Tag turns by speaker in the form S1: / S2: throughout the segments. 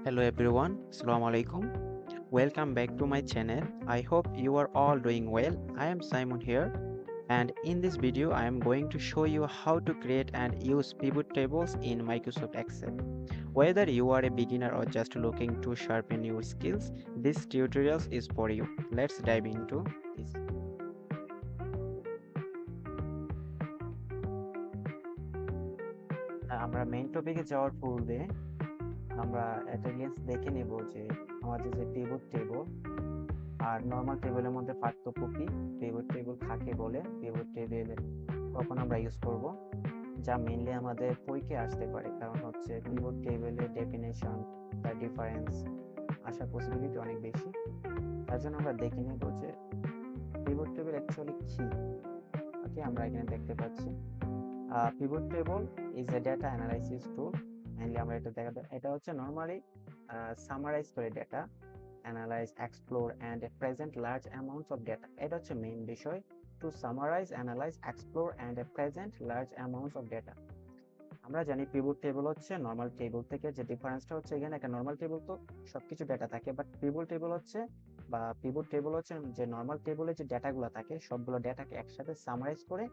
S1: Hello everyone, Assalamu alaikum. Welcome back to my channel. I hope you are all doing well. I am Simon here, and in this video I am going to show you how to create and use pivot tables in Microsoft Excel. Whether you are a beginner or just looking to sharpen your skills, this tutorial is for you. Let's dive into this. আমরা main টপিকে যাওয়ার পূর্বে আমরা একটা জিনিস দেখে নেব যে আমাদের যে পিভট টেবল আর নর্মাল টেবিলের মধ্যে পার্থক্য কি, পিভট টেবিল কাকে বলে, পিভট টেবিল কখন আমরা ইউজ করব, যা মেইনলি আমাদের পরীক্ষায় আসতে পারে। কারণ হচ্ছে পিভট টেবিলের ডেফিনেশন বা ডিফারেন্স আসার পসিবিলিটি অনেক বেশি। তার জন্য আমরা দেখে নেব যে পিভট টেবিল অ্যাকচুয়ালি কি। ওকে, আমরা এখানে দেখতে পাচ্ছি pivot table is a data analysis tool. Mainly আমরা এটা দেখাবো, এটা হচ্ছে নরমালি সামারাইজ করে data analyze, explore and present large amounts of data. এটা হচ্ছে মেইন বিষয়, to summarize, analyze, explore and present large amounts of data. আমরা জানি পিভট টেবিল হচ্ছে নরমাল টেবিল থেকে, যে ডিফারেন্সটা হচ্ছে এখানে একটা নরমাল টেবিল তো সবকিছু ডেটা থাকে, বাট পিভট টেবিল হচ্ছে যে নরমাল টেবিলে যে ডেটাগুলো থাকে সবগুলো ডেটাকে একসাথে সামারাইজ করে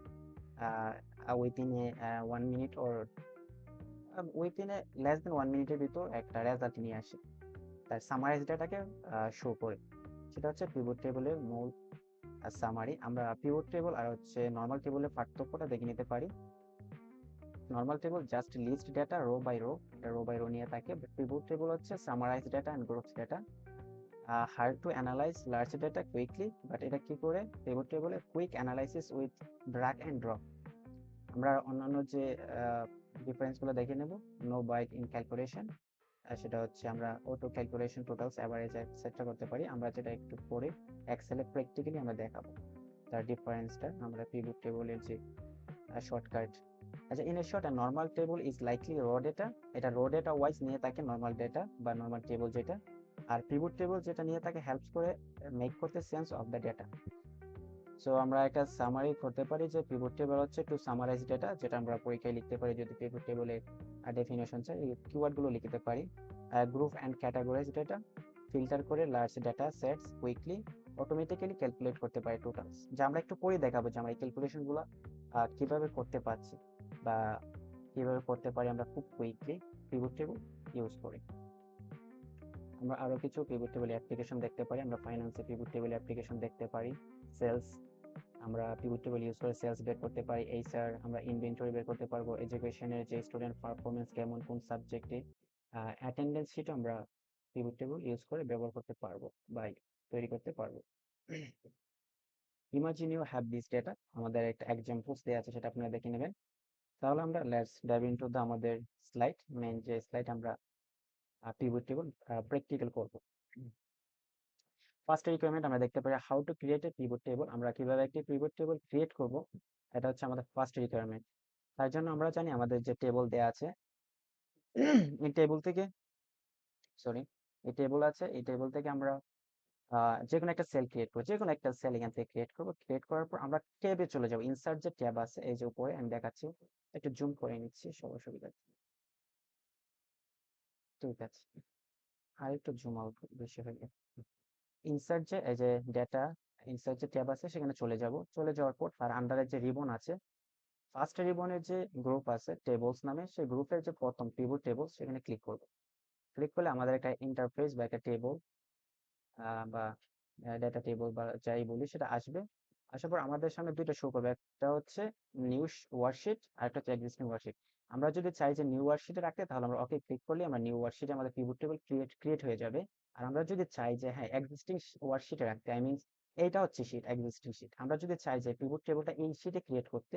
S1: within a 1 minute or within a less than 1 মিনিটের ভিতর একটা রেজাল্ট নিয়ে আসে, তার সামারাইজ ডেটাকে শো করে। সেটা হচ্ছে পিভট টেবিলের মূল সামারি। আমরা পিভট টেবিল আর হচ্ছে নরমাল টেবিলের পার্থক্যটা দেখে নিতে পারি। Normal table just list data row by row নিয়ে থাকে, বাট পিভট টেবিল হচ্ছে summarize data and groups data. Hard to analyze large data quickly, but এটা কি করে, পিভট টেবিলে quick analysis with drag and drop. আমরা অন্যান্য যে ডিফারেন্সগুলো দেখে নেব। নো বাইট ইন ক্যালকুলেশন, সেটা হচ্ছে আমরা auto calculation, totals, average etcetera করতে পারি। আমরা যেটা একটু পরে এক্সেলে প্র্যাকটিক্যালি আমরা দেখাবো তার ডিফারেন্সটা। আমরা পিভট টেবিলের যে শর্টকাট। আচ্ছা, in a short, normal table is likely র ডেটা। এটা র ডেটা ওয়াইজ নিয়ে থাকে নরমাল ডেটা বা নরমাল টেবিল যেটা, আর পিভট টেবিল যেটা নিয়ে থাকে হেল্পস করে মেক করতে sense of the data. So আমরা একটা সামারি করতে পারি যে পিভট টেবিল হচ্ছে টু সামারাইজ ডেটা, যেটা আমরা পরীক্ষায় লিখতে পারি যদি পিভট টেবিলের ডেফিনেশন চাই, এই কিওয়ার্ডগুলো লিখতে পারি। Group and categorize data, filter করে large data sets quickly, automatically calculate করতে পারি টোটালস। যা আমরা একটু পরে দেখাবো যে আমরা এই ক্যালকুলেশনগুলো কিভাবে করতে পারছি বা কিভাবে করতে পারি আমরা খুব কুইকলি পিভট টেবিল ইউজ করি। আমরা আরো কিছু পিভট টেবিল অ্যাপ্লিকেশন দেখতে পারি। আমরা ফাইন্যান্সে পিভট টেবিল অ্যাপ্লিকেশন দেখতে পারি। সেলস, আমরা পিভট টেবিল ইউজ করে সেলস বের করতে পারি। এইচআর, আমরা ইনভেন্টরি বের করতে পারবো। এডুকেশনের যে স্টুডেন্ট পারফরমেন্স কেমন কোন সাবজেক্টে, অ্যাটেন্ডেন্স শিট আমরা পিভট টেবিল ইউজ করে ব্যবহার করতে পারবো বা তৈরি করতে পারবো। Imagine you have this data, আমাদের একটা এক্সাম্পলস দেওয়া আছে, সেটা আপনারা দেখে নেবেন। তাহলে আমরা লেটস ডাইভ ইনটু দ্য আমাদের স্লাইড, মেইন যে স্লাইড আমরা পিভট টেবিল প্র্যাকটিক্যাল করব। ফার্স্ট রিকোয়ারমেন্ট আমরা দেখতে পারি how to create a pivot table, আমরা কিভাবে একটি পিভট টেবিল ক্রিয়েট করব, এটা হচ্ছে আমাদের ফার্স্ট রিকোয়ারমেন্ট। তার জন্য আমরা জানি আমাদের যে টেবিল দেয়া আছে, এই টেবিল থেকে সরি এই টেবিল আছে, এই টেবিল থেকে আমরা যে কোনো একটা সেল ক্রিয়েট করব, যে কোনো একটা সেল এখান থেকে ক্রিয়েট করব। ক্রিয়েট করার পর আমরা ট্যাবে চলে যাব। ইনসার্ট যে ট্যাব আছে এই যে উপরে, আমি দেখাচ্ছি, একটু জুম করে নিচ্ছি সবার সুবিধা। ঠিক আছে, আর একটু জুম আউট বেশি হয়ে গেছে। ইনসার্ট যে এই যে ডেটা, ইনসার্ট যে ট্যাব আছে সেখানে চলে যাব। চলে যাওয়ার পর তার আন্ডারে যে রিবন আছে, ফার্স্ট রিবনের যে গ্রুপ আছে টেবলস নামে, সেই গ্রুপের যে প্রথম পিভট টেবল সেখানে ক্লিক করব। ক্লিক করলে আমাদের একটা ইন্টারফেস বা একটা টেবল বা ডেটা টেবল বা যাই বলি সেটা আসবে। আসার পর আমাদের সামনে দুইটা শো করবে, একটা হচ্ছে নিউ ওয়ার্কশিট আর একটা হচ্ছে এক্সিস্টিং ওয়ার্কশিট। আমরা যদি চাই যে নিউ ওয়ার্কশিটে রাখতে, তাহলে আমরা ওকে ক্লিক করলে আমরা নিউ ওয়ার্কশিটে আমাদের পিভট টেবল ক্রিয়েট হয়ে যাবে। আর আমরা যদি চাই যে হ্যাঁ এক্সিস্টিং ওয়ার্কশিটে রাখতে, আই মিন এইটা হচ্ছে শিট, এক্সিস্টিং শিট, আমরা যদি চাই যে পিভট টেবলটা এই শিটে ক্রিয়েট করতে,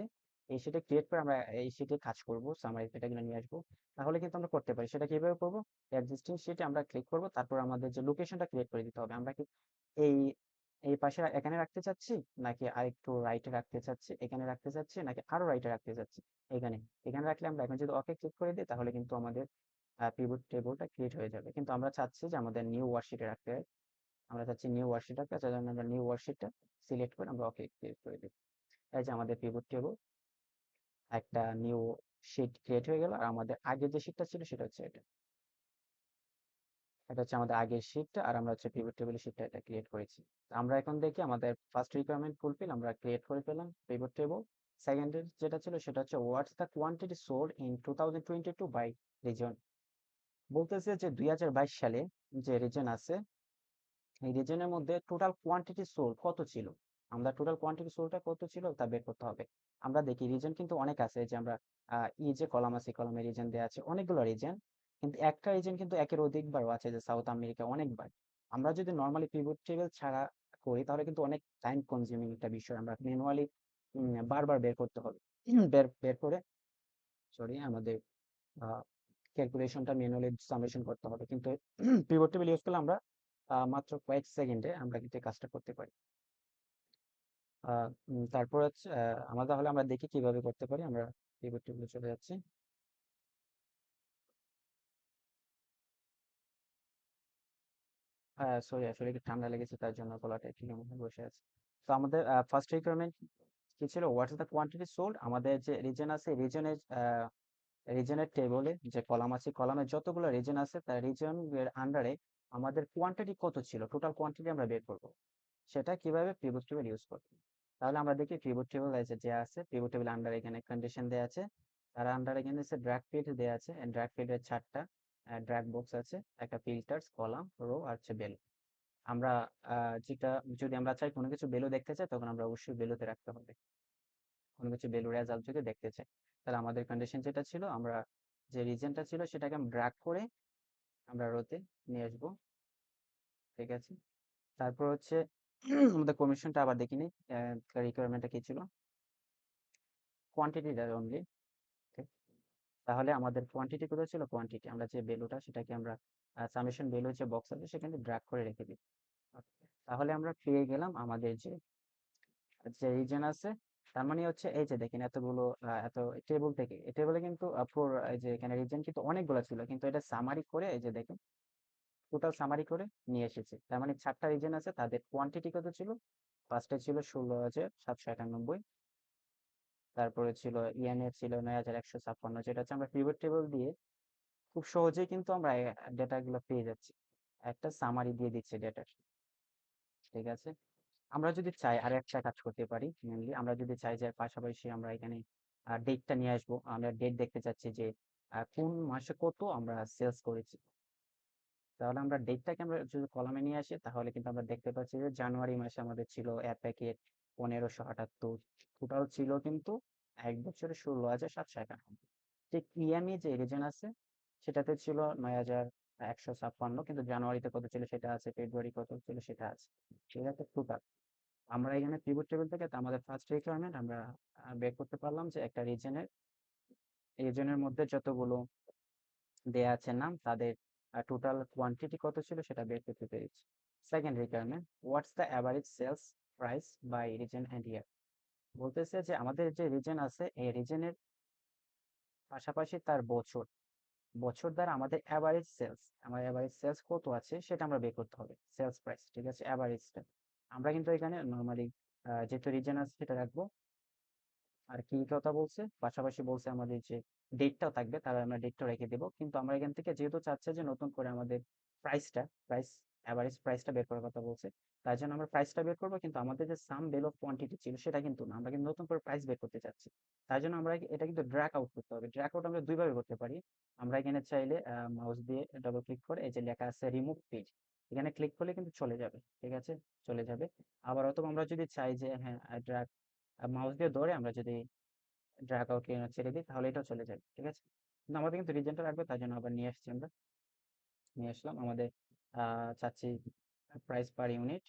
S1: এই শিটে ক্রিয়েট করে আমরা এই শিটে কাজ করব, সামারি ডেটাগুলো নিয়ে আসবো, তাহলে কিন্তু আমরা করতে পারি। সেটা কিভাবে করবো, এক্সিস্টিং শিটে আমরা ক্লিক করব, তারপর আমাদের যে লোকেশনটা ক্রিয়েট করে দিতে হবে। আমরা কি এই এই পাশে এখানে রাখতে চাচ্ছি, নাকি আরেকটু রাইটে রাখতে চাচ্ছি, এখানে রাখতে চাচ্ছি, নাকি আরো রাইটে রাখতে চাচ্ছি, এখানে এখানে রাখলে আমরা এখন যদি ওকে ক্লিক করে দিই তাহলে কিন্তু আমাদের পিভট টেবলটা ক্রিয়েট হয়ে যাবে। কিন্তু আমরা চাচ্ছি যে আমাদের নিউ ওয়ার্কশিটে রাখতে, আমরা চাচ্ছি নিউ ওয়ার্কশিট রাখতে, তার জন্য আমরা নিউ ওয়ার্কশিটটা সিলেক্ট করে আমরা ওকে ক্লিক করে দিই। এই যে আমাদের পিভট টেবল একটা নিউ শিট ক্রিয়েট হয়ে গেল, আর আমাদের আগে যে শিটটা ছিল সেটা হচ্ছে এটা। এটা হচ্ছে আমাদের আগের শিট, আর আমরা হচ্ছে পিভট টেবিলের শিটটা এটা ক্রিয়েট করেছি। তো আমরা এখন দেখি আমাদের ফার্স্ট রিকোয়ারমেন্ট ফুলফিল, আমরা ক্রিয়েট করে পেলাম পিভট টেবল। সেকেন্ডের যেটা ছিল সেটা হচ্ছে what's the quantity sold in 2022 by region. বলতেছে যে 2022 সালে যে রিজন আছে, এই রিজনের মধ্যে টোটাল কোয়ান্টিটি সোল্ড কত ছিল। আমরা টোটাল কোয়ান্টিটি সোল্ডটা কত ছিল তা বের করতে হবে। আমরা দেখি রিজন কিন্তু অনেক আছে, যে আমরা ই যে কলাম আছে, কলামে রিজন দেওয়া আছে অনেকগুলো রিজন, কিন্তু একটা রিজন কিন্তু একের অধিকবারও আছে, যে সাউথ আমেরিকা অনেকবার। আমরা যদি নর্মালি পিভট টেবিল ছাড়া করি তাহলে কিন্তু অনেক টাইম কনজিউমিং একটা বিষয়, আমরা ম্যানুয়ালি বারবার বের করতে হবে। বের বের করে, সরি, আমাদের ক্যালকুলেশনটা ম্যানুয়ালি সামেশন করতে হবে, কিন্তু পিভট টেবিল ইউজ করলে আমরা মাত্র কয়েক সেকেন্ডে আমরা কিন্তু এই কাজটা করতে পারি। তারপর হচ্ছে আমরা তাহলে আমরা দেখি কিভাবে করতে পারি। আমরা পিভট টেবিলে চলে যাচ্ছি। সরি, আসলে একটু ঠান্ডা লেগেছে, তার জন্য গলাটা একটু কেমন হয়ে বসে আছে। তো আমাদের ফার্স্ট রিকোয়ারমেন্ট কি ছিল, what is the quantity sold. আমাদের যে রিজন আছে, রিজনের টেবলে যে কলাম আছে, কলামে যতগুলো রিজন আছে তার রিজন এর আন্ডারে আমাদের কোয়ান্টিটি কত ছিল, টোটাল কোয়ান্টিটি আমরা বের করব। সেটা কিভাবে, পিভট টেবিল ইউজ করব। তাহলে আমরা দেখি পিভট টেবিল যে আছে, পিভট টেবিল আন্ডারে এখানে কন্ডিশন দেওয়া আছে, তার আন্ডারে এখানে ড্র্যাগ ফিল্ড দেওয়া আছে, ড্র্যাগ ফিল্ডের 4টা ড্র্যাগ বক্স আছে, একটা ফিল্টার্স, কলাম, রো আর হচ্ছে বেল। আমরা যেটা, যদি আমরা চাই কোনো কিছু বেলু দেখতে চাই তখন আমরা অবশ্যই বেলুতে রাখতে হবে, কোনো কিছু বেলু রেজাল্ট যদি দেখতে চাই। তাহলে আমাদের কন্ডিশন যেটা ছিল, আমরা যে রিজনটা ছিল সেটাকে আমরা ড্র্যাগ করে আমরা রোতে নিয়ে আসবো। ঠিক আছে, তারপর হচ্ছে আমাদের কমিশনটা আবার দেখিনি, রিকোয়ারমেন্টটা কি ছিল, কোয়ান্টিটিটা অনলি। তাহলে আমাদের কোয়ান্টিটি কোথায় ছিল, কোয়ান্টিটি আমরা যে ভ্যালুটা সেটাকে আমরা সামেশন ভ্যালু যে বক্স আছে সেখানে ড্র্যাগ করে রেখে দিই। তাহলে আমরা পেয়ে গেলাম আমাদের যে যে রিজন আছে। তার মানে হচ্ছে এই যে দেখেন এতগুলো এত টেবল থেকে, এই টেবলে কিন্তু এই যে এখানে রিজন কিন্তু অনেকগুলো ছিল, কিন্তু এটা সামারি করে এই যে দেখেন টোটাল সামারি করে নিয়ে এসেছে। তার মানে 4টা রিজন আছে, তাদের কোয়ান্টিটি কত ছিল, ফার্স্টে ছিল 16,798, তারপরে ছিল ইয়ানের ছিল 9,156, যেটা হচ্ছে আমরা পিভট টেবিল দিয়ে খুব সহজেই কিন্তু আমরা ডেটা গুলো পেয়ে যাচ্ছি, একটা সামারি দিয়ে দিচ্ছে ডেটার। ঠিক আছে, আমরা যদি চাই আর একটা কাজ করতে পারি, মেনলি আমরা যদি চাই যে পাশাপাশি আমরা এখানে ডেটটা নিয়ে আসবো, আমরা ডেট দেখতে চাচ্ছি যে কোন মাসে কত আমরা সেলস করেছি। তাহলে আমরা ডেটটাকে আমরা যদি কলামে নিয়ে আসি তাহলে কিন্তু আমরা দেখতে পাচ্ছি যে জানুয়ারি মাসে আমাদের ছিল এক প্যাকেট 1578, টোটাল ছিল কিন্তু 1 বছরে 16,791। ঠিক ইয়ামি যে রিজন আছে সেটাতে ছিল 9,156, কিন্তু জানুয়ারিতে কত ছিল সেটা আছে, ফেব্রুয়ারি কত ছিল সেটা আছে। ঠিক আছে, টোটাল আমরা এখানে পিভট টেবিল থেকে আমাদের ফার্স্ট রিকোয়ারমেন্ট আমরা বের করতে পারলাম, যে একটা রিজনের মধ্যে যতগুলো দেয়া আছে নাম, তাদের টোটাল কোয়ান্টিটি কত ছিল সেটা বের করতে পেরেছি। Second requirement, what's the average sales price by region and year. বলতেছে যে আমাদের যে রিজন আছে এই রিজনের পাশাপাশি তার বছর, বছর দ্বারা আমাদের অ্যাভারেজ সেলস কত আছে সেটা আমরা বের করতে হবে, সেলস প্রাইস। ঠিক আছে, অ্যাভারেজটা আমরা কিন্তু এখানে নর্মালি যেহেতু রিজন আছে সেটা রাখবো। আর কি কথা বলছে, পাশাপাশি বলছে আমাদের যে ডেটটাও থাকবে, তাহলে আমরা ডেটটা রেখে দেবো। কিন্তু আমরা এখান থেকে যেহেতু চাচ্ছে যে নতুন করে আমাদের প্রাইস অ্যাভারেজ প্রাইসটা বের করার কথা বলছে, তার জন্য আমরা প্রাইসটা বের করবো, কিন্তু আমাদের যে সাম বেল অফ কোয়ান্টিটি ছিল সেটা কিন্তু না, আমরা কিন্তু নতুন করে প্রাইস বের করতে চাচ্ছি। তার জন্য আমরা এটা কিন্তু ড্র্যাগ আউট করতে হবে। ড্র্যাগ আউট আমরা দুইভাবে করতে পারি। আমরা এখানে চাইলে মাউস দিয়ে ডাবল ক্লিক করে এই যে লেখা আছে রিমুভ পেজ, এখানে ক্লিক করলে কিন্তু চলে যাবে। ঠিক আছে, চলে যাবে। আবার অথবা আমরা যদি চাই যে হ্যাঁ, ড্র্যাগ মাউস দিয়ে ধরে আমরা যদি ড্রাগ আউট ছেড়ে দিই তাহলে এটাও চলে যাবে। ঠিক আছে, কিন্তু আমাদের কিন্তু রিজনটা রাখবে, তার জন্য আবার নিয়ে আসছি, আমরা নিয়ে আসলাম আমাদের চাচ্ছি প্রাইস পার ইউনিট,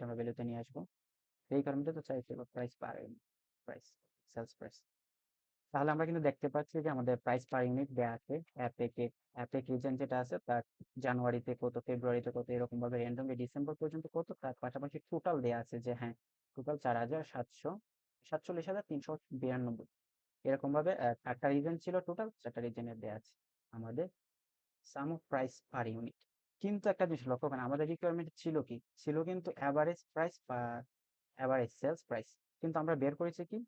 S1: আমরা ভ্যালুতে নিয়ে আসবো। এই কারণে তো চাইছিল price per unit, price, sales price. তাহলে আমরা কিন্তু দেখতে পাচ্ছি যে আমাদের প্রাইস পার ইউনিট দেওয়া আছে অ্যাপেক রিজন যেটা আছে তার জানুয়ারিতে কত, ফেব্রুয়ারিতে কত, এরকম ভাবে র্যান্ডমলি ডিসেম্বর পর্যন্ত কত, তার পাশাপাশি টোটাল দেওয়া আছে যে হ্যাঁ টোটাল 4,747,392, এরকম ভাবে 4টা রিজন ছিল, টোটাল 4টা রিজনের দেওয়া আছে আমাদের সাম অফ প্রাইস পার ইউনিট। কিন্তু একটা জিনিস লক্ষ্য করেন, আমাদের রিকোয়ারমেন্ট ছিল কি, ছিল কিন্তু অ্যাভারেজ প্রাইস বা অ্যাভারেজ সেলস প্রাইস, কিন্তু আমরা বের করেছি কি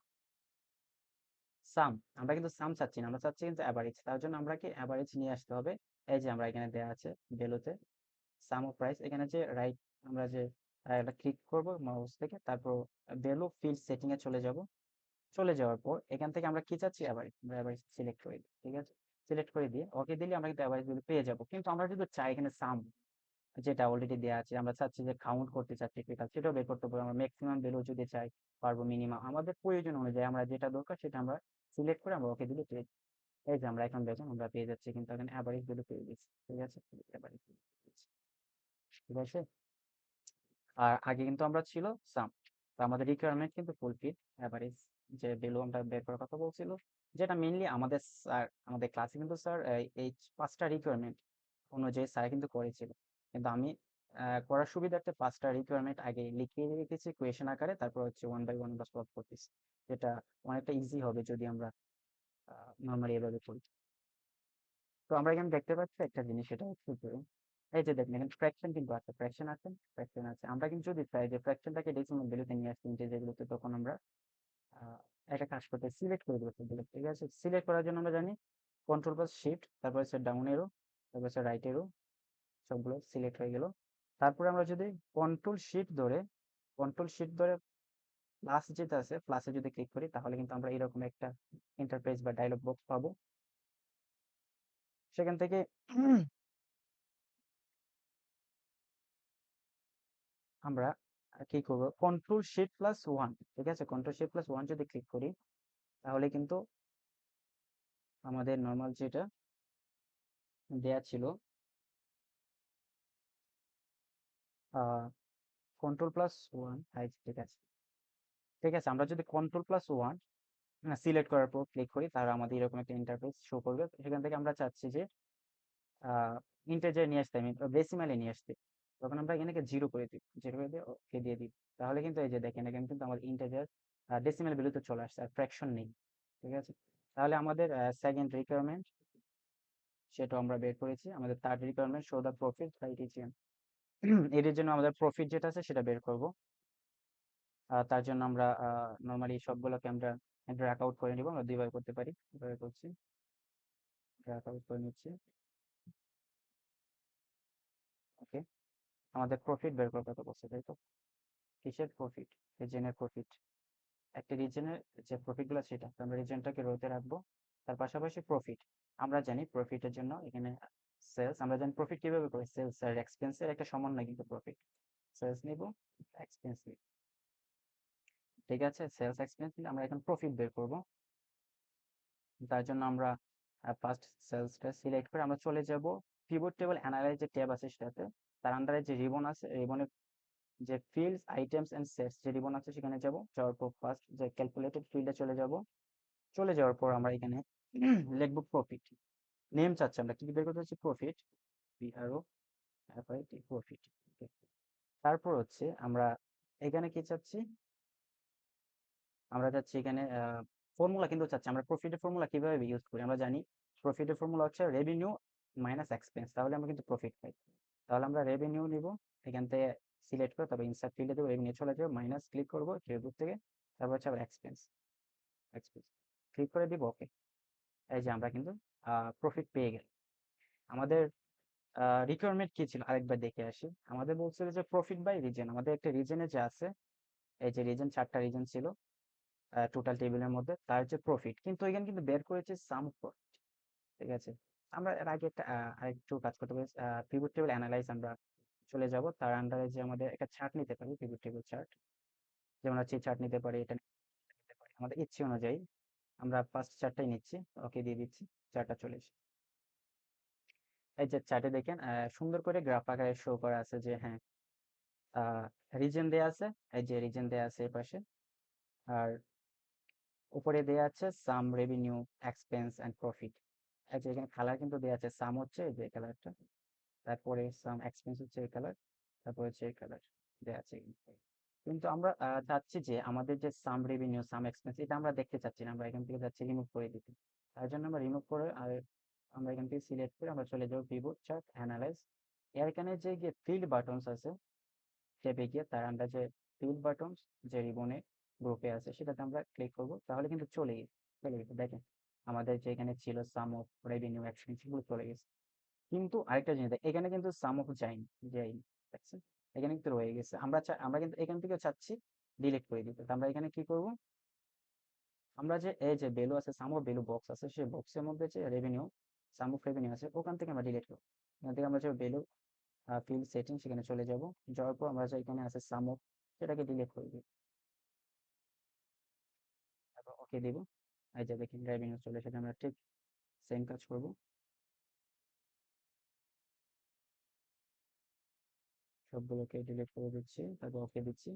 S1: সাম, আমরা কিন্তু সাম চাচ্ছি না, আমরা চাচ্ছি কিন্তু অ্যাভারেজ। তার জন্য আমরা কি অ্যাভারেজ নিয়ে আসতে হবে। এই যে আমরা এখানে দেওয়া আছে ভ্যালুতে সাম অফ প্রাইস, এখানে যে রাইট আমরা যে এটা ক্লিক করব মাউস থেকে, তারপর ভ্যালু ফিল্ড সেটিং এ চলে যাব। চলে যাওয়ার পর এখান থেকে আমরা কি চাচ্ছি, অ্যাভারেজ, আমরা অ্যাভারেজ সিলেক্ট করে দিই। ঠিক আছে, সিলেক্ট করে দিয়ে ওকে দিলে আমরা কিন্তু অ্যাভারেজ ভ্যালু পেয়ে যাব। কিন্তু আমরা যদি চাই এখানে সাম যেটা অলরেডি দেওয়া আছে, আমরা চাচ্ছি যে কাউন্ট করতে চাচ্ছি টোটাল, সেটাও বের করতে পারবো। আমরা ম্যাক্সিমাম ভ্যালু যদি চাই পারবো, মিনিমাম, আমাদের প্রয়োজন অনুযায়ী আমরা যেটা দরকার সেটা আমরা সিলেক্ট করে আমরা ওকে দিলে পেয়ে যাবো। এই যে আমরা এখন দেখুন আমরা পেয়ে যাচ্ছি কিন্তু এখানে অ্যাভারেজ ভ্যালু পেয়ে গেছি। ঠিক আছে, অ্যাভারেজ ঠিক আছে। আর আগে কিন্তু আমরা ছিল সাম, তো আমাদের রিকোয়ারমেন্ট কিন্তু ফুলফিল। অ্যাভারেজ যে ভ্যালু আমরা বের করার কথা বলছিল, যেটা মেইনলি আমাদের স্যার, আমাদের ক্লাসে কিন্তু স্যার এই 5টা রিকোয়ারমেন্ট অনুযায়ী স্যার কিন্তু করেছিল। কিন্তু আমি করার সুবিধার্থে 5টা রিকোয়ারমেন্ট আগে লিখিয়ে রেখেছি কোয়েশন আকারে, তারপর হচ্ছে ওয়ান বাই ওয়ান আমরা সলভ করতেছি, যেটা অনেকটা ইজি হবে যদি আমরা নর্মালি এভাবে করি। তো আমরা এখানে দেখতে পাচ্ছি একটা জিনিস, সেটা হচ্ছে যে এই যে দেখেন এখানে ফ্র্যাকশন কিন্তু আছে, ফ্র্যাকশন আছে। আমরা কিন্তু যদি চাই যে ফ্র্যাকশনটাকে ডেসিমাল ভ্যালুতে নিয়ে আসতে, যেগুলোতে, তখন আমরা আহ, একটা কাজ করতে সিলেক্ট করে দেবো সবগুলো। ঠিক আছে, সিলেক্ট করার জন্য আমরা জানি কন্ট্রোল প্লাস শিফট, তারপর হচ্ছে ডাউন এরো, তারপর হচ্ছে রাইট এরো, সবগুলো সিলেক্ট হয়ে গেল। তারপরে আমরা যদি কন্ট্রোল শিফট ধরে প্লাস যেটা আছে প্লাসে যদি ক্লিক করি, তাহলে কিন্তু আমরা এরকম একটা ইন্টারফেস বা ডায়লগ বক্স পাবো। সেখান থেকে আমরা কি করব, কন্ট্রোল শিফট প্লাস ওয়ান। ঠিক আছে, কন্ট্রোল শিফট প্লাস ওয়ান যদি ক্লিক করি, তাহলে কিন্তু আমাদের নর্মাল যেটা দেয়া ছিল কন্ট্রোল প্লাস ওয়ান, ঠিক আছে। ঠিক আছে, আমরা যদি কন্ট্রোল প্লাস ওয়ান সিলেক্ট করার পর ক্লিক করি, তাহলে আমাদের এরকম একটা ইন্টারফেস শো করবে। সেখান থেকে আমরা চাচ্ছি যে ইন্টেজার নিয়ে আসতে, আমি ডেসিমালে নিয়ে আসতে, তখন আমরা এখানে জিরো করে দিই, জিরো করে দিয়ে ওকে দিয়ে দিই। তাহলে কিন্তু এই যে দেখেন এখানে কিন্তু আমাদের ইন্টেজার ডেসিমাল ভ্যালুতে চলে আসছে, আর ফ্র্যাকশন নেই। ঠিক আছে, তাহলে আমাদের সেকেন্ড রিকোয়ারমেন্ট সেটা আমরা বের করেছি। আমাদের third requirement show the profit by region, এর জন্য আমাদের প্রফিট যেটা আছে সেটা বের করব। তার জন্য আমরা নর্মালি সবগুলোকে আমরা ড্র্যাগ আউট করে নিব। আমরা দুইবার করতে পারি, এভাবে করছি, ড্র্যাগ আউট করে নিচ্ছি। ওকে, আমাদের প্রফিট বের করার কথা বলছে, তাই তো? কিসের প্রফিট? রিজনের প্রফিট। একটা রিজনের যে প্রফিট গুলো সেটা তো আমরা রিজনটাকে রোতে রাখবো। তার পাশাপাশি প্রফিট, আমরা জানি প্রফিটের জন্য এখানে সেলস, আমরা জানি প্রফিট কিভাবে করি, সেলস আর এক্সপেন্সের একটা সমন্বয় কিন্তু প্রফিট। সেলস নিব, এক্সপেন্স নিব। ঠিক আছে, সেলস এক্সপেন্স নিয়ে আমরা এখন প্রফিট বের করব। তার জন্য আমরা ফার্স্ট সেলসটা সিলেক্ট করে আমরা চলে যাব পিভট টেবল অ্যানালাইজ যে ট্যাব আছে সেটাতে। তার আন্ডারে যে রিবন আছে, রিবনের যে ফিল্ডস আইটেমস এন্ড সেটস যে রিবন আছে সেখানে যাব। যাওয়ার পর ফার্স্ট যে ক্যালকুলেটেড ফিল্ডে চলে যাব। চলে যাওয়ার পর আমরা এখানে লিখব প্রফিট। নেম চাচ্ছি আমরা, কি বের করতে চাচ্ছি, প্রফিট, পিআরও এফআইটি, প্রফিট। তারপর হচ্ছে আমরা এখানে কি চাচ্ছি, আমরা চাচ্ছি এখানে ফর্মুলা কিন্তু চাচ্ছি। আমরা প্রফিটের ফর্মুলা কিভাবে ইউজ করি আমরা জানি, প্রফিটের ফর্মুলা হচ্ছে রেভিনিউ মাইনাস এক্সপেন্স, তাহলে আমরা কিন্তু প্রফিট পাই। তাহলে আমরা রেভিনিউ নিব, এখান থেকে সিলেক্ট করে তারপর ইনসার্ট ফিল্ডে দেবো, রেভিনিউ চলে যাবে, মাইনাস ক্লিক করবো ট্রিবিউট থেকে, তারপর হচ্ছে আবার এক্সপেন্স, এক্সপেন্স ক্লিক করে দিব, ওকে। এই যে আমরা কিন্তু প্রফিট পেয়ে গেলাম। আমাদের রিকোয়ারমেন্ট কি ছিল আরেকবার দেখে আসি। আমাদের বলছিল যে প্রফিট বাই রিজন, আমাদের একটা রিজনে যে আছে, এই যে রিজন, 4টা রিজন ছিল টোটাল টেবিলের মধ্যে, তার যে প্রফিট, কিন্তু এখানে কিন্তু বের করেছে সাম প্রফিট। ঠিক আছে, আমরা এর আগে একটা আরেকটু কাজ করতে পারি, পিভট টেবিল অ্যানালাইজ আমরা চলে যাব। তার আন্ডারে যে আমাদের একটা চার্ট নিতে পারি, পিভট টেবিল চার্ট, যেমন হচ্ছে চার্ট নিতে পারি, এটা নিতে পারি আমাদের ইচ্ছে অনুযায়ী। আমরা ফার্স্ট চার্টটাই নিচ্ছি, ওকে দিয়ে দিচ্ছি, চার্টটা চলে এসেছে। এই যে চার্টে দেখেন সুন্দর করে গ্রাফ আকারে শো করা আছে যে হ্যাঁ রিজন দেয়া আছে, এই যে রিজন দেয়া আছে এপাশে, আর উপরে দেয়া আছে সাম, রেভিনিউ, এক্সপেন্স এন্ড প্রফিট। এই যে এখানে কালার কিন্তু দেয়া আছে, সাম হচ্ছে এই যে কালারটা, তারপরে সাম এক্সপেন্স হচ্ছে এই কালার, তারপর হচ্ছে এই কালার দেয়া আছে। কিন্তু আমরা চাচ্ছি যে আমাদের যে সাম রেভিনিউ, সাম এক্সপেন্স, এটা আমরা দেখতে চাচ্ছি না, আমরা এখান থেকে যাচ্ছি রিমুভ করে দিতে। তার জন্য আমরা রিমুভ করে আর আমরা এখান থেকে সিলেক্ট করে আমরা চলে যাবো পিভট চার্ট অ্যানালাইজ। এখানে যে গিয়ে ফিল্ড বাটনস আছে ট্যাবে গিয়ে, তার আন্ডার যে ফিল্ড বাটনস যে রিবনে গ্রুপে আছে সেটাতে আমরা ক্লিক করব, তাহলে কিন্তু চলে গেছে। চলে গেছে। দেখেন আমাদের যে এখানে ছিল সাম অফ রেভিনিউ এক্সপেন্স সেগুলো চলে গেছে। কিন্তু আরেকটা জিনিস এখানে কিন্তু সাম অফ যায়নি, দেখছেন? এখানে কিন্তু রয়ে গেছে। আমরা কিন্তু এখান থেকে চাচ্ছি ডিলিট করে দিতে। তো আমরা এখানে কি করব? আমরা যে এই যে ভ্যালু আছে, সাম অফ ভ্যালু বক্স আছে, সেই বক্সের মধ্যে যে রেভিনিউ, সাম অফ রেভিনিউ আছে, ওখান থেকে আমরা ডিলিট করব। এখান থেকে আমরা যে ভ্যালু ফিল্ড সেটিং সেখানে চলে যাব। যাওয়ার পর আমরা যে এখানে আছে সাম অফ, সেটাকে ডিলিট করে দিব। তারপর ওকে দিব। এই যে দেখেন রেভিনিউ চলে এসেছে। আমরা ঠিক সেম কাজ করব। সবগুলোকে ডিলিট করে দিচ্ছি, তারপর ওকে দিচ্ছি।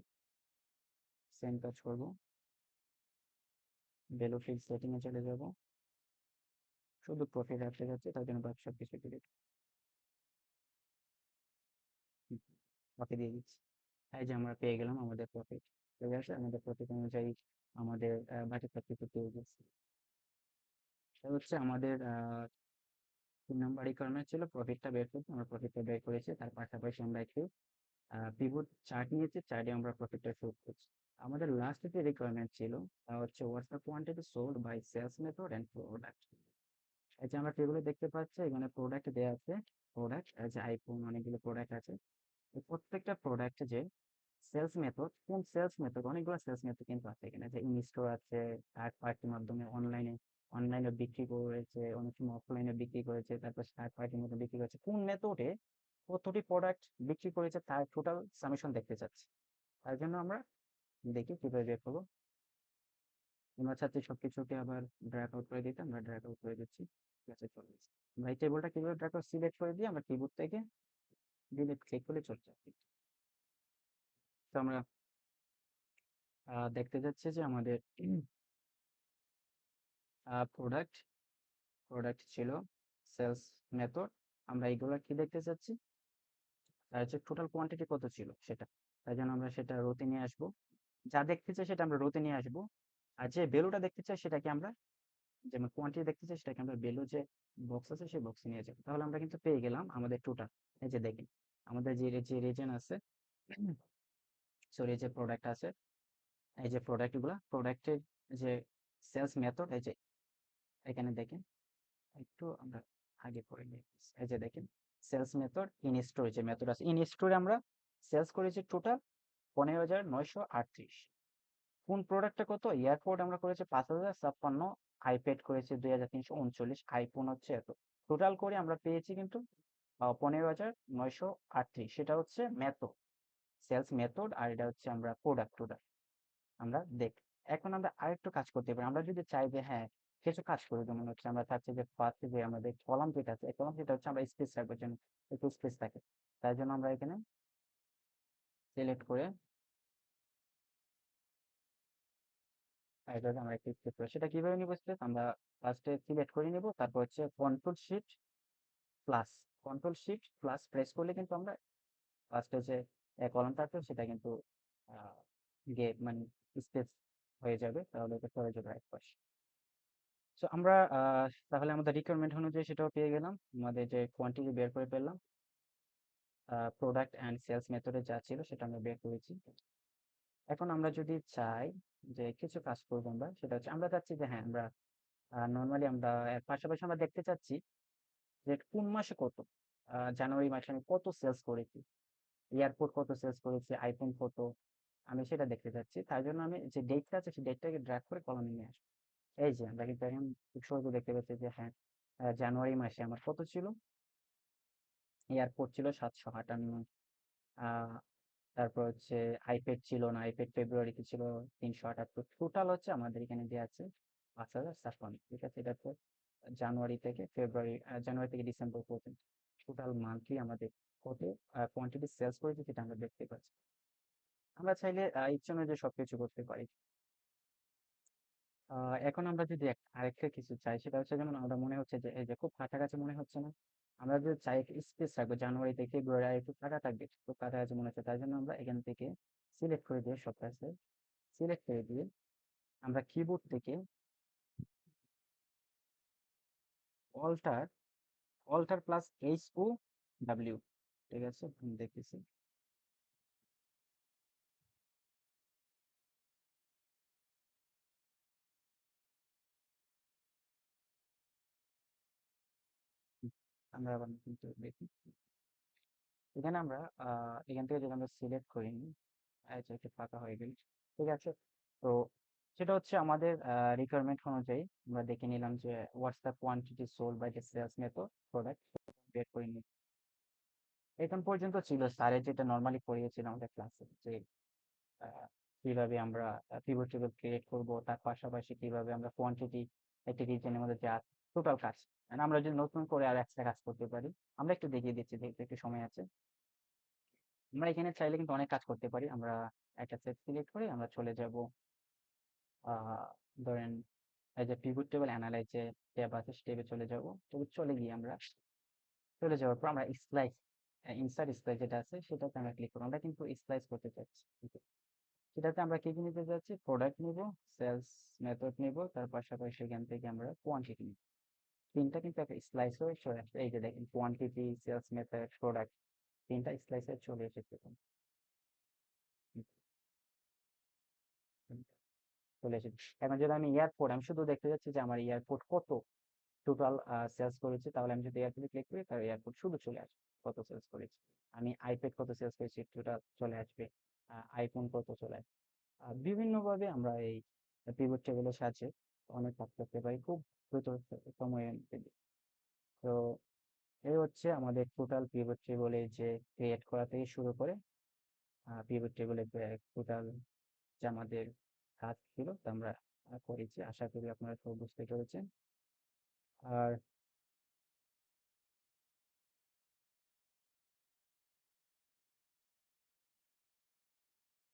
S1: সেম কাজ করব। ভ্যালু ফিল্ড সেটিং এ চলে যাব। শুধু প্রফিট রাখতে যাচ্ছি, তার জন্য বাকি সবকিছু ডিলিট ওকে দিয়ে দিচ্ছি। এই যে আমরা পেয়ে গেলাম আমাদের প্রফিট। ঠিক আছে, আমাদের প্রফিট অনুযায়ী আমাদের বাকি সবকিছু পেয়ে গেছি। এটা হচ্ছে আমাদের 3 নম্বর রিকোয়ারমেন্ট ছিল প্রফিটটা বের করতে। আমরা প্রফিটটা বের করেছি, তার পাশাপাশি আমরা একটু পিভট চার্ট নিয়েছি, চার্টে আমরা প্রফিটটা শো করছি। আমাদের লাস্ট যে রিকোয়ারমেন্ট ছিল তা হচ্ছে what's the quantity sold by sales method and product. এই যে আমরা টেবিলে দেখতে পাচ্ছি এখানে প্রোডাক্ট দেওয়া আছে। প্রোডাক্ট যে আইফোন অনেকগুলো প্রোডাক্ট আছে। এই প্রত্যেকটা প্রোডাক্ট যে সেলস মেথড, কোন সেলস মেথড, অনেকগুলো সেলস মেথড কিন্তু আছে এখানে, যে ইন স্টোর আছে, থার্ড পার্টির মাধ্যমে অনলাইনে বিক্রি করেছে, অনেক সময় অফলাইনে বিক্রি করেছে, তারপর থার্ড পার্টির মধ্যে বিক্রি করেছে, কোন মেথডে কতটি প্রোডাক্ট বিক্রি করেছে তার টোটাল সামেশন দেখতে চাচ্ছি। তার জন্য আমরা দেখি কিভাবে বের করবো। আমরা চাচ্ছি সবকিছুকে আবার ড্র্যাগ আউট করে দিতে, আমরা ড্র্যাগ আউট করে দিচ্ছি। ঠিক আছে, চলে গেছে। আমরা এই টেবিলটা কিভাবে ড্র্যাগ আউট সিলেক্ট করে দিয়ে আমরা কিবোর্ড থেকে ডিলিট ক্লিক করলে চলে যাবে। তো আমরা দেখতে যাচ্ছি যে আমাদের প্রোডাক্ট প্রোডাক্ট ছিল, সেলস মেথড, আমরা এইগুলা কি দেখতে চাচ্ছি, তার হচ্ছে টোটাল কোয়ান্টিটি কত ছিল সেটা। তাই জন্য আমরা সেটা রোতে নিয়ে আসবো। যা দেখতে চাই সেটা আমরা রোতে নিয়ে আসবো। আর যে ভ্যালুটা দেখতে চাই সেটাকে আমরা, যেমন কোয়ান্টিটি দেখতে চাই সেটাকে আমরা ভ্যালু যে বক্স আছে সেই বক্সে নিয়ে যাবো। তাহলে আমরা কিন্তু পেয়ে গেলাম আমাদের টোটাল। এই যে দেখেন আমাদের যে রিজন আছে, সরি যে প্রোডাক্ট আছে, এই যে প্রোডাক্টের যে সেলস মেথড, এই যে এখানে দেখেন, একটু আমরা আগে করে নিই। এই যে দেখেন সেলস মেথড ইন স্টোরে যে মেথড আছে, ইন স্টোরে আমরা সেলস করেছি টোটাল 15,938। কোন প্রোডাক্টটা কত, এয়ারপোর্ট আমরা করেছি 5,056, আইপ্যাড করেছি 2,339, আইফোন হচ্ছে এত। টোটাল করে আমরা পেয়েছি কিন্তু 15,938। সেটা হচ্ছে মেথড, সেলস মেথড, আর এটা হচ্ছে আমরা প্রোডাক্ট টোটাল আমরা দেখ। এখন আমরা আরেকটু কাজ করতে পারি। আমরা যদি চাই যে হ্যাঁ কিছু কাজ করি, যেমন হচ্ছে আমরা চাচ্ছি যে ফার্স্টে যে আমাদের কলাম যেটা আছে, কলাম যেটা হচ্ছে আমরা স্পেস রাখবো যেন একটু স্পেস থাকে। তাই জন্য আমরা এখানে সিলেক্ট করে এটাকে আমরা একটু স্পেস করে, সেটা কিভাবে নিব স্পেস, আমরা ফার্স্টে সিলেক্ট করে নিব, তারপর হচ্ছে plus control shift plus press করলে কিন্তু আমরা ফার্স্টে যে কলামটা আছে সেটা কিন্তু আহ, মানে স্পেস হয়ে যাবে, তাহলে এটা চলে যাবে এক পাশে। সো আমরা তাহলে আমাদের রিকোয়ারমেন্ট অনুযায়ী সেটাও পেয়ে গেলাম, আমাদের যে কোয়ান্টিটি বের করে পেলাম, প্রোডাক্ট অ্যান্ড সেলস মেথডে যা ছিল সেটা আমরা বের করেছি। এখন আমরা যদি চাই যে কিছু কাজ করবো, আমরা সেটা হচ্ছে আমরা চাচ্ছি যে হ্যাঁ আমরা নর্মালি আমরা এর পাশাপাশি আমরা দেখতে চাচ্ছি যে কোন মাসে কত, জানুয়ারি মাসে আমি কত সেলস করেছি, এয়ারপোর্ট কত সেলস করেছি, আইফোন কত, আমি সেটা দেখতে চাচ্ছি। তাই জন্য আমি যে ডেটটা আছে সেই ডেটটাকে ড্র্যাগ করে কলামে নিয়ে আসবো। এই যে আমরা কিন্তু এখন খুব সহজে দেখতে পাচ্ছি যে হ্যাঁ জানুয়ারি মাসে আমার কত ছিল, এয়ারপোর্ট ছিল 758, আহ তারপর হচ্ছে আইপ্যাড ছিল না, আইপ্যাড ফেব্রুয়ারিতে ছিল 378, টোটাল হচ্ছে আমাদের এখানে দেওয়া আছে 5,056। ঠিক আছে, এটা তো জানুয়ারি থেকে ডিসেম্বর পর্যন্ত টোটাল মান্থলি আমাদের কত কোয়ান্টিটি সেলস করেছে সেটা আমরা দেখতে পাচ্ছি। আমরা চাইলে ইচ্ছে অনুযায়ী সবকিছু করতে পারি। এখন আমরা যদি আরেকটা কিছু চাই, সেটা হচ্ছে যেমন আমরা মনে হচ্ছে যে এই যে খুব কাছাকাছি মনে হচ্ছে না, আমরা যদি চাই স্পেস রাখবো জানুয়ারি থেকে ফেব্রুয়ারি আর একটু ফাঁকা থাকবে, খুব কাছাকাছি মনে হচ্ছে, তাই জন্য আমরা এখান থেকে সিলেক্ট করে দিয়ে সব কাছে সিলেক্ট করে দিয়ে আমরা কিবোর্ড থেকে অল্টার অল্টার প্লাস HOW, ঠিক আছে আমি দেখতেছি, আমরা আবার নতুন টেবিল দেখি। এখানে আমরা এখান থেকে যদি আমরা সিলেক্ট করি, আচ্ছা একটু ফাঁকা হয়ে গেল, ঠিক আছে। তো সেটা হচ্ছে আমাদের রিকোয়ারমেন্ট অনুযায়ী আমরা দেখে নিলাম যে what's the quantity sold by the sales method product বের করে নিই। এখন পর্যন্ত ছিল স্যারের যেটা নর্মালি পড়িয়েছিল আমাদের ক্লাসে, যে আহ, কিভাবে আমরা পিভট টেবিল ক্রিয়েট করব, তার পাশাপাশি কিভাবে আমরা কোয়ান্টিটি একটা রিজনের মধ্যে যা টোটাল কাজ, মানে আমরা যদি নতুন করে আর এক্সট্রা কাজ করতে পারি। আমরা একটু দেখিয়ে দিচ্ছি, দেখতে একটু সময় আছে। আমরা এখানে চাইলে কিন্তু অনেক কাজ করতে পারি। আমরা একটা সেট সিলেক্ট করে আমরা চলে যাব, আহ ধরেন এই যে পিভট টেবিল অ্যানালাইজ যে ট্যাব আছে, সেই ট্যাবে চলে যাব। তবে চলে গিয়ে আমরা চলে যাওয়ার পর আমরা স্লাইস, ইনসার্ট স্লাইস যেটা আছে সেটাতে আমরা ক্লিক করব। আমরা কিন্তু স্লাইস করতে চাচ্ছি, সেটাতে আমরা কি কি নিতে যাচ্ছি, প্রোডাক্ট নিব, সেলস মেথড নিব, তার পাশাপাশি সেখান থেকে আমরা কোয়ান্টিটি নিব। তিনটা কিন্তু একটা স্লাইস হয়ে চলে আসবে। এই যে দেখেন, কোয়ান্টিটি, সেলস মেথড, প্রোডাক্ট, তিনটা স্লাইস হয়ে চলে এসেছে। চলে এসেছে। এখন যদি আমি এয়ারপোর্ট, আমি শুধু দেখতে যাচ্ছি যে আমার এয়ারপোর্ট কত টোটাল সেলস করেছে, তাহলে আমি যদি এয়ারপোর্টে ক্লিক করি তাহলে এয়ারপোর্ট শুধু চলে আসবে কত সেলস করেছে। আমি আইপ্যাড কত সেলস করেছি সেটা চলে আসবে, আইফোন কত চলে আসবে। বিভিন্নভাবে আমরা এই পিভট টেবিলের সাহায্যে অনেক কাজ করতে পারি খুব দ্রুত সময়ের মধ্যে। তো এই হচ্ছে আমাদের টোটাল পিভট টেবিলে যে ক্রিয়েট করা থেকে শুরু করে পিভট টেবিলে টোটাল যে আমাদের কাজ ছিল তা আমরা করেছি। আশা করি আপনারা সব বুঝতে পেরেছেন। আর